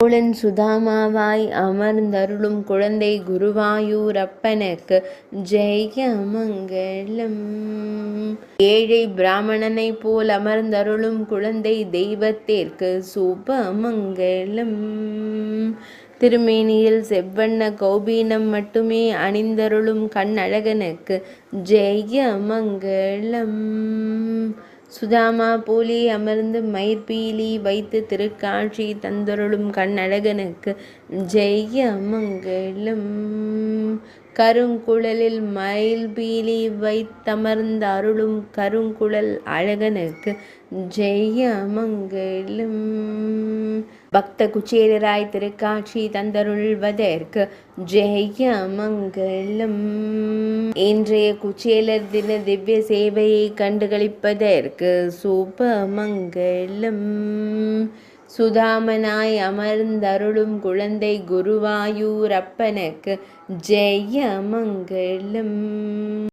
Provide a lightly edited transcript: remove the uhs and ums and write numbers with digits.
கோளன் சுதாமாவாய் அமர்ந்தருளும் குழந்தை குருவாயூரப்பனுக்கு ஜெயமங்கலம். ஏழை பிராமணனை போல் அமர்ந்தருளும் குழந்தை தெய்வத்திற்கு சுபமங்கலம். திருமேனியில் செவ்வண்ண கௌபீனம் மட்டுமே அணிந்தருளும் கண்ணழகனுக்கு ஜெயமங்கலம். சுதாமா போலே அமர்ந்து மயிர்பீலி வைத்து திருக்காட்சி தந்தருளும் கண்ணழகனுக்கு ஜெயமங்கலம். கருங்குழலில் மயில்பீலி வைத்தமர்ந்த அருளும் கருங்குழல் அழகனுக்கு ஜெயமங்கலம். பக்த குச்சேலராய் திருக்காட்சி தந்தருள்வதற்கு ஜெயமங்கலம். இன்றைய குச்சேலர் தின திவ்ய சேவையை கண்டுகளிப்பதற்கு சுபமங்கலம். சுதாமனாய் அமர்ந்தருளும் குழந்தை குருவாயூரப்பனுக்கு ஜெயமங்கலம்.